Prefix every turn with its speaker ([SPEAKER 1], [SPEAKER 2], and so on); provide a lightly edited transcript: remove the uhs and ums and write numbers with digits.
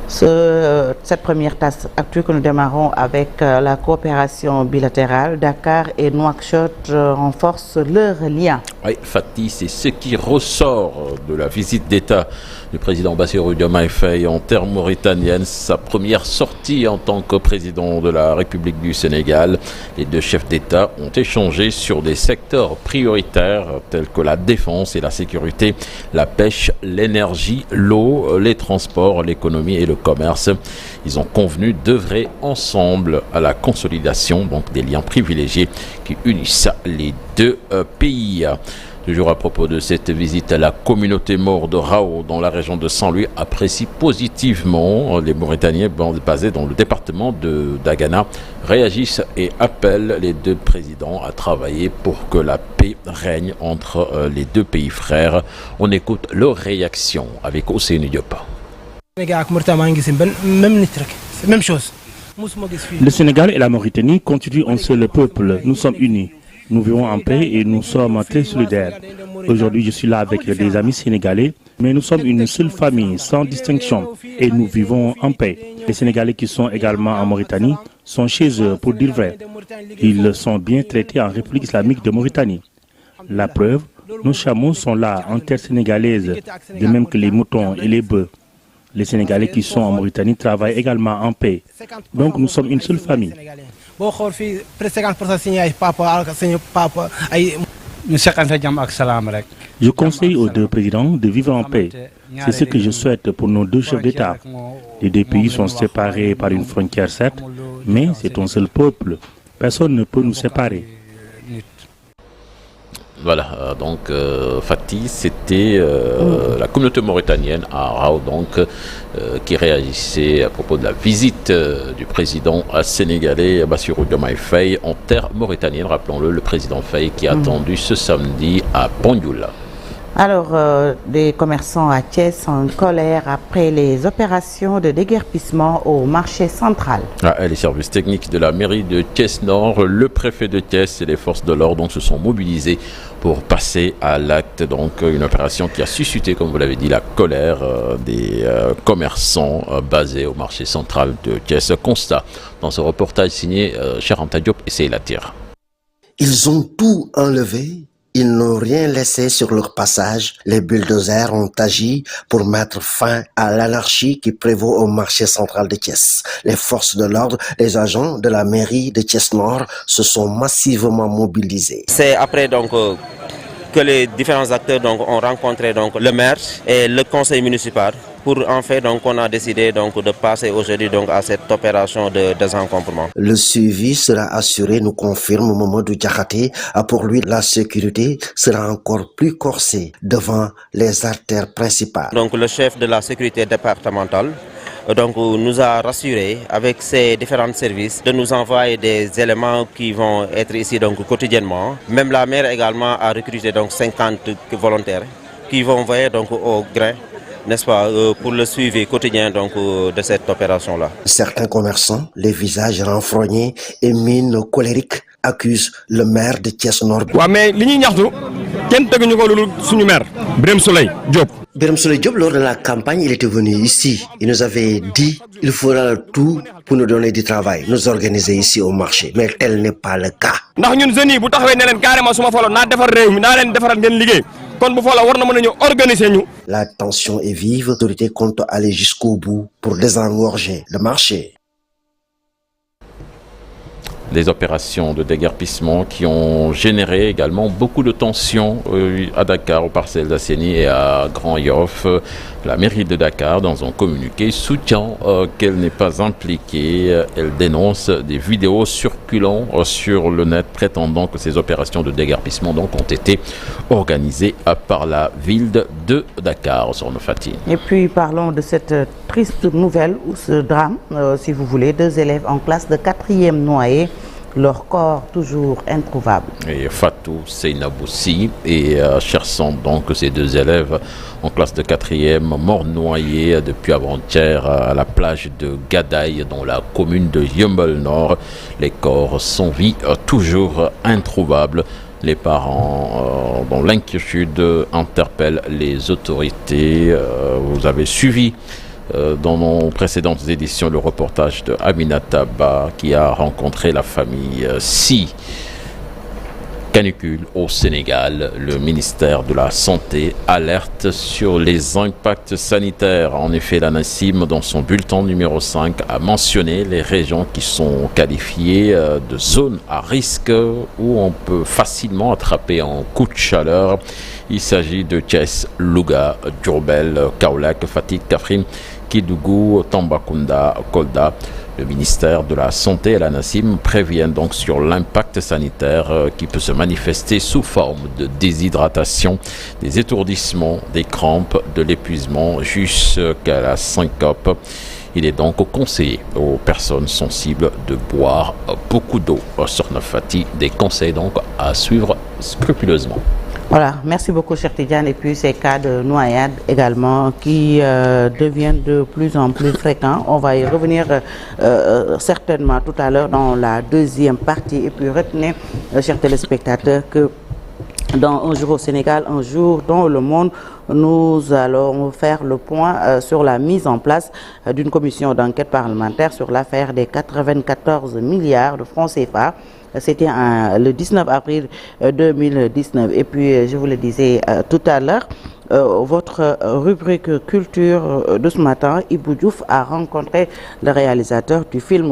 [SPEAKER 1] Cette première tasse actuelle que nous démarrons avec la coopération bilatérale, Dakar et Nouakchott renforcent leurs liens.
[SPEAKER 2] Oui, Fatih, c'est ce qui ressort de la visite d'État du président Bassirou Diomaye Faye en terre mauritanienne, sa première sortie en tant que président de la République du Sénégal. Les deux chefs d'État ont échangé sur des secteurs prioritaires tels que la défense et la sécurité, la pêche, l'énergie, l'eau, les transports, l'économie et le commerce. Ils ont convenu d'œuvrer ensemble à la consolidation des liens privilégiés qui unissent les deux pays. Toujours à propos de cette visite, la communauté maure de Rao dans la région de Saint-Louis apprécie positivement. Les Mauritaniens basés dans le département de Dagana réagissent et appellent les deux présidents à travailler pour que la paix règne entre les deux pays frères. On écoute leur réaction avec Ousseynou Diop.
[SPEAKER 3] Même chose. Le Sénégal et la Mauritanie constituent un seul peuple. Nous sommes unis. Nous vivons en paix et nous sommes très solidaires. Aujourd'hui, je suis là avec des amis sénégalais, mais nous sommes une seule famille, sans distinction, et nous vivons en paix. Les Sénégalais qui sont également en Mauritanie sont chez eux, pour dire vrai. Ils sont bien traités en République islamique de Mauritanie. La preuve, nos chameaux sont là en terre sénégalaise, de même que les moutons et les bœufs. Les Sénégalais qui sont en Mauritanie travaillent également en paix. Donc nous sommes une seule famille. Je conseille aux deux présidents de vivre en paix. C'est ce que je souhaite pour nos deux chefs d'État. Les deux pays sont séparés par une frontière certes, mais c'est un seul peuple. Personne ne peut nous séparer.
[SPEAKER 2] Voilà, donc Fatih, c'était la communauté mauritanienne à Rao, qui réagissait à propos de la visite du président sénégalais Bassirou Diomaye Faye en terre mauritanienne. Rappelons-le, le président Faye qui est attendu ce samedi à Banjul.
[SPEAKER 1] Alors, des commerçants à Thiès en colère après les opérations de déguerpissement au marché central.
[SPEAKER 2] Les services techniques de la mairie de Thiès-Nord, le préfet de Thiès et les forces de l'ordre se sont mobilisés pour passer à l'acte. Donc, une opération qui a suscité, comme vous l'avez dit, la colère des commerçants basés au marché central de Thiès. Constat dans ce reportage signé Charanta Diop et Seyla Tire.
[SPEAKER 4] Ils ont tout enlevé. Ils n'ont rien laissé sur leur passage. Les bulldozers ont agi pour mettre fin à l'anarchie qui prévaut au marché central de Thiès. Les forces de l'ordre, les agents de la mairie de Thiès-Nord se sont massivement mobilisés.
[SPEAKER 5] C'est après que les différents acteurs ont rencontré le maire et le conseil municipal pour en fait on a décidé de passer aujourd'hui à cette opération de désencombrement. Le suivi sera assuré, nous confirme Mamadou Diakhaté. Pour lui, la sécurité sera encore plus corsée devant les artères principales. Donc le chef de la sécurité départementale nous a rassuré avec ses différents services de nous envoyer des éléments qui vont être ici quotidiennement. Même la maire également a recruté 50 volontaires qui vont veiller au grain, n'est-ce pas, pour le suivi quotidien de cette opération-là. Certains commerçants, les visages renfrognés et mines colériques, accusent le maire de Thiès-Nord. Mais Birame Souleye Diop, lors de la campagne, il était venu ici. Il nous avait dit il fera tout pour nous donner du travail, nous organiser ici au marché. Mais tel n'est pas le cas. La tension est vive, l'autorité compte aller jusqu'au bout pour désengorger le marché.
[SPEAKER 2] Des opérations de déguerpissement qui ont généré également beaucoup de tensions à Dakar, aux parcelles d'Asseni et à Grand Yoff. La mairie de Dakar, dans un communiqué, soutient qu'elle n'est pas impliquée. Elle dénonce des vidéos circulant sur le net prétendant que ces opérations de déguerpissement ont été organisées par la ville de Dakar, sur nos Fatih.
[SPEAKER 1] Et puis parlons de cette triste nouvelle ou ce drame, si vous voulez, 2 élèves en classe de 4e noyés. Leur corps toujours introuvable. Et
[SPEAKER 2] Fatou Seinaboussi et Cherson, ces 2 élèves en classe de 4e, morts noyés depuis avant-hier à la plage de Gadaï dans la commune de Yeumbeul Nord. Les corps sans vie toujours introuvables. Les parents, dont l'inquiétude interpelle les autorités. Vous avez suivi dans nos précédentes éditions le reportage de Aminata Ba qui a rencontré la famille Si. Canicule au Sénégal, le ministère de la Santé alerte sur les impacts sanitaires. En effet, l'ANACIM, dans son bulletin numéro 5, a mentionné les régions qui sont qualifiées de zones à risque où on peut facilement attraper un coup de chaleur. Il s'agit de Thiès, Louga, Diourbel, Kaolack, Fatick, Kaffrine, Kédougou, Tambacounda, Kolda. Le ministère de la Santé et l'ANACIM préviennent donc sur l'impact sanitaire qui peut se manifester sous forme de déshydratation, des étourdissements, des crampes, de l'épuisement jusqu'à la syncope. Il est donc conseillé aux personnes sensibles de boire beaucoup d'eau. Sokhna Fati, des conseils donc à suivre scrupuleusement.
[SPEAKER 1] Voilà, merci beaucoup cher Tidiane. Et puis ces cas de noyade également qui deviennent de plus en plus fréquents. On va y revenir certainement tout à l'heure dans la deuxième partie. Et puis retenez, chers téléspectateurs, que dans Un jour au Sénégal, un jour dans le monde, nous allons faire le point sur la mise en place d'une commission d'enquête parlementaire sur l'affaire des 94 milliards de francs CFA. C'était le 19 avril 2019. Et puis, je vous le disais tout à l'heure, votre rubrique culture de ce matin, Ibou Diouf a rencontré le réalisateur du film